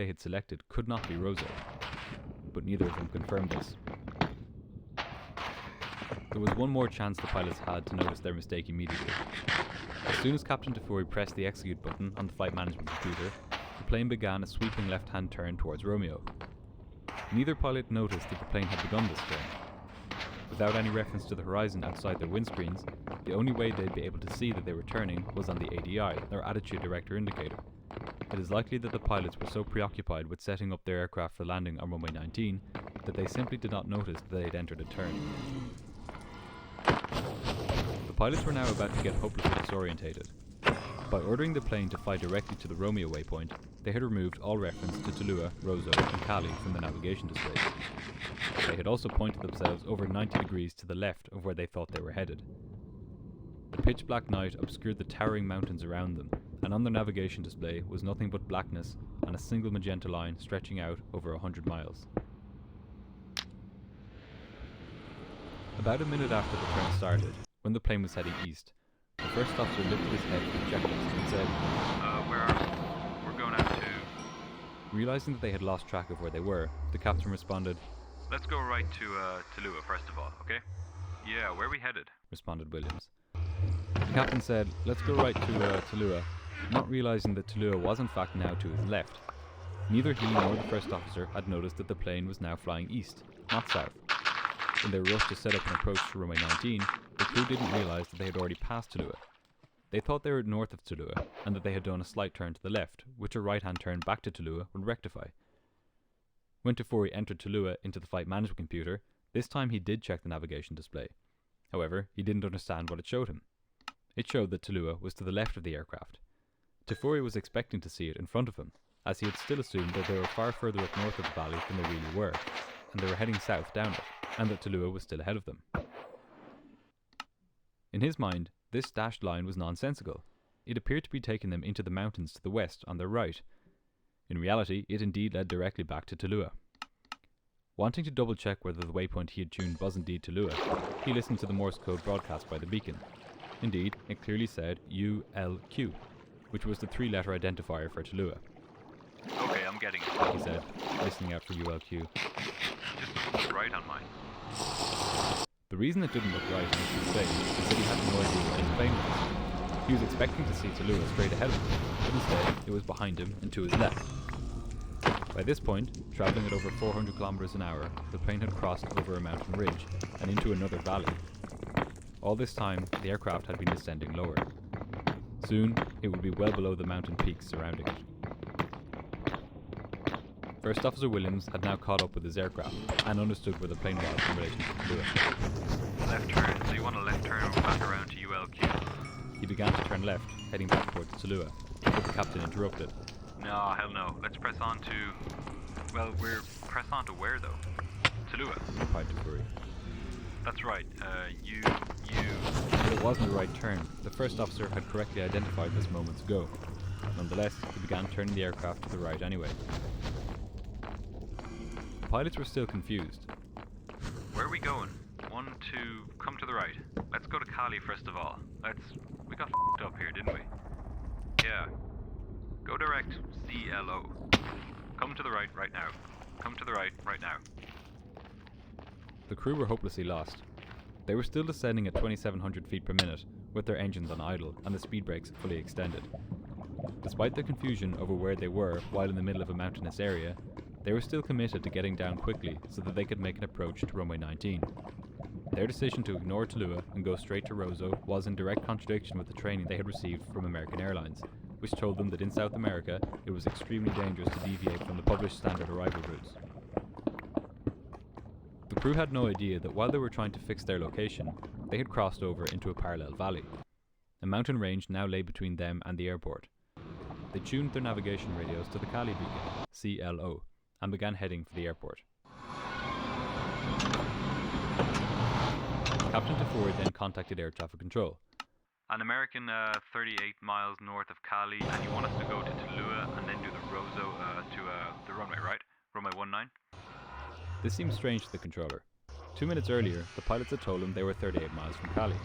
they had selected could not be Roseau, but neither of them confirmed this. There was one more chance the pilots had to notice their mistake immediately. As soon as Captain Tafuri pressed the execute button on the flight management computer, the plane began a sweeping left-hand turn towards Romeo. Neither pilot noticed that the plane had begun this turn. Without any reference to the horizon outside their windscreens, the only way they'd be able to see that they were turning was on the ADI, their attitude director indicator. It is likely that the pilots were so preoccupied with setting up their aircraft for landing on runway 19 that they simply did not notice that they had entered a turn. The pilots were now about to get hopelessly disorientated. By ordering the plane to fly directly to the Romeo waypoint, they had removed all reference to Tallua, Roseau and Cali from the navigation displays. They had also pointed themselves over 90 degrees to the left of where they thought they were headed. The pitch black night obscured the towering mountains around them, and on their navigation display was nothing but blackness and a single magenta line stretching out over 100 miles. About a minute after the turn started, when the plane was heading east, the first officer lifted his head from the checklist and said, Where are we? We're going out to... Realizing that they had lost track of where they were, the captain responded, Let's go right to Tallua first of all, okay? Yeah, where are we headed? Responded Williams. The captain said, Let's go right to Tallua, not realizing that Tallua was in fact now to his left. Neither he nor the first officer had noticed that the plane was now flying east, not south. In their rush to set up an approach to runway 19, the crew didn't realize that they had already passed Tallua. They thought they were north of Tallua, and that they had done a slight turn to the left, which a right-hand turn back to Tallua would rectify. When Tafuri entered Tallua into the flight management computer, this time he did check the navigation display. However, he didn't understand what it showed him. It showed that Tallua was to the left of the aircraft. Tafuri was expecting to see it in front of him, as he had still assumed that they were far further up north of the valley than they really were, and they were heading south down it, and that Tallua was still ahead of them. In his mind, this dashed line was nonsensical. It appeared to be taking them into the mountains to the west on their right. In reality, it indeed led directly back to Tallua. Wanting to double check whether the waypoint he had tuned was indeed Tallua, he listened to the Morse code broadcast by the beacon. Indeed, it clearly said ULQ, which was the three-letter identifier for Tallua. Okay, I'm getting it, He said, listening out for ULQ. Just doesn't look right on mine. The reason it didn't look right on his display is that he had no idea where his plane was. He was expecting to see Tallua straight ahead of him, but instead it was behind him and to his left. By this point, travelling at over 400 kilometers an hour, the plane had crossed over a mountain ridge and into another valley. All this time, the aircraft had been descending lower. Soon, it would be well below the mountain peaks surrounding it. First Officer Williams had now caught up with his aircraft and understood where the plane was in relation to Tallua. Left turn, so you want a left turn over back around to ULQ? He began to turn left, heading back towards Tallua, but the captain interrupted. No, hell no. Let's press on to... Well, we're press on to where though? Tallua. Replied Tafuri. That's right, you... But it wasn't the right turn. The first officer had correctly identified this moments ago. Nonetheless, he began turning the aircraft to the right anyway. The pilots were still confused. Where are we going? 1, 2, come to the right. Let's go to Cali first of all. We got f***ed up here, didn't we? Yeah. Go direct, CLO. Come to the right now. Come to the right now. The crew were hopelessly lost. They were still descending at 2,700 feet per minute, with their engines on idle and the speed brakes fully extended. Despite the confusion over where they were while in the middle of a mountainous area, they were still committed to getting down quickly so that they could make an approach to runway 19. Their decision to ignore Tallua and go straight to Roseau was in direct contradiction with the training they had received from American Airlines, which told them that in South America it was extremely dangerous to deviate from the published standard arrival routes. The crew had no idea that while they were trying to fix their location, they had crossed over into a parallel valley. A mountain range now lay between them and the airport. They tuned their navigation radios to the Cali beacon, CLO, and began heading for the airport. Captain Tafuri then contacted air traffic control. An American 38 miles north of Cali, and you want us to go to Tallua and then do the Roseau to the runway, right? Runway 19? This seemed strange to the controller. 2 minutes earlier, the pilots had told him they were 38 miles from Cali.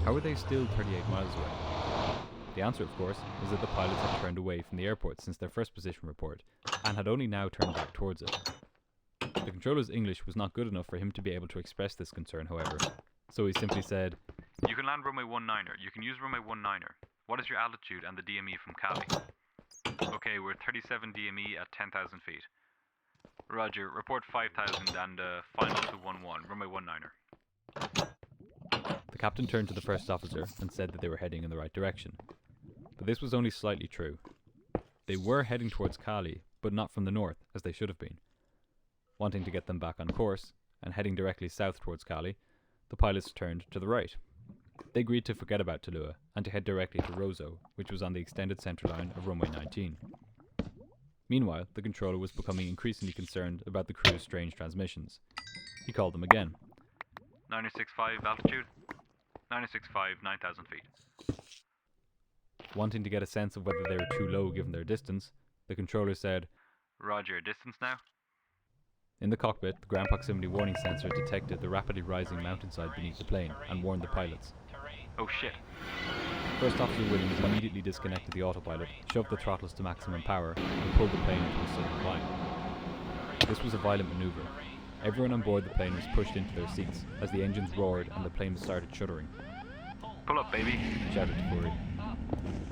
How were they still 38 miles away? The answer, of course, was that the pilots had turned away from the airport since their first position report, and had only now turned back towards it. The controller's English was not good enough for him to be able to express this concern, however, so he simply said, "You can land runway 19er. You can use runway 19er. What is your altitude and the DME from Cali?" "Okay, we're 37 DME at 10,000 feet." "Roger, report 5,000 and final to 11, runway 19er." The captain turned to the first officer and said that they were heading in the right direction. But this was only slightly true. They were heading towards Cali, but not from the north, as they should have been. Wanting to get them back on course, and heading directly south towards Cali, the pilots turned to the right. They agreed to forget about Tulua and to head directly to Roseau, which was on the extended centre line of runway 19. Meanwhile, the controller was becoming increasingly concerned about the crew's strange transmissions. He called them again. 965 altitude. 965, 9,000 feet. Wanting to get a sense of whether they were too low given their distance, the controller said, "Roger, distance now?" In the cockpit, the ground proximity warning sensor detected the rapidly rising mountainside beneath the plane and warned the pilots. "Oh shit." First Officer Williams immediately disconnected the autopilot, shoved the throttles to maximum power, and pulled the plane into a sudden climb. This was a violent maneuver. Everyone on board the plane was pushed into their seats as the engines roared and the plane started shuddering. "Pull up, baby," shouted Tafuri.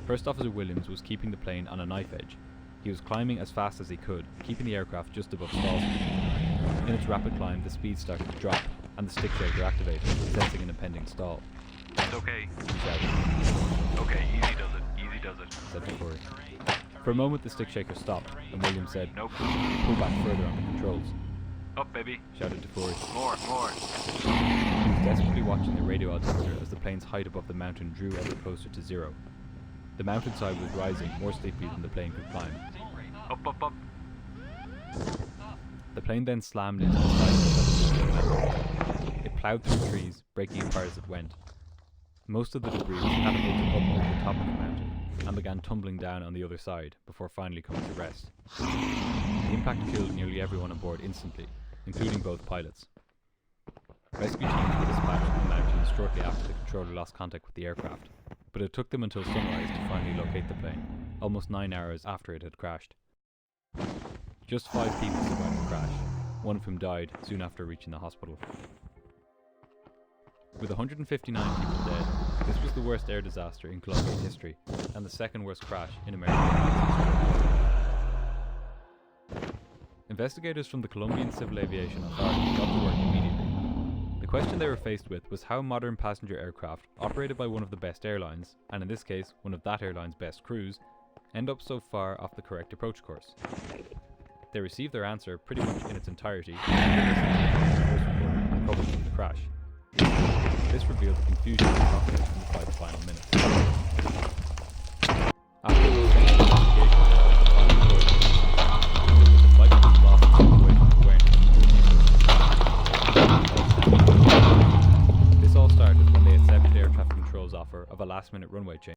First Officer Williams was keeping the plane on a knife edge. He was climbing as fast as he could, keeping the aircraft just above stall speed. In its rapid climb, the speed started to drop, and the stick shaker activated, sensing an impending stall. "It's okay," He shouted. "Okay, easy does it, easy does it." Said Tafuri. For a moment, the stick shaker stopped, and Williams said, "Nope." "Pull back further on the controls," "Up, baby." shouted Tafuri. "More, more." He was desperately watching the radio altimeter as the plane's height above the mountain drew ever closer to zero. The mountainside was rising more steeply than the plane could climb. "Up, up, up." The plane then slammed into the side of the mountain. It ploughed through trees, breaking apart as it went. Most of the debris was catapulted up over the top of the mountain and began tumbling down on the other side before finally coming to rest. The impact killed nearly everyone on board instantly, including both pilots. Rescue teams were dispatched to the mountains shortly after the controller lost contact with the aircraft, but it took them until sunrise to finally locate the plane, almost 9 hours after it had crashed. Just 5 people survived the crash, one of whom died soon after reaching the hospital. With 159 people dead, this was the worst air disaster in Colombian history, and the second worst crash in American history. Investigators from the Colombian Civil Aviation Authority got to work immediately. The question they were faced with was how modern passenger aircraft, operated by one of the best airlines, and in this case, one of that airline's best crews, end up so far off the correct approach course. They received their answer pretty much in its entirety and covered from the crash. This revealed the confusion and confidence in the 5 final minutes. After the extensive investigation, the final report that the flight was lost in situational awareness. This all started when they accepted air traffic control's offer of a last-minute runway change.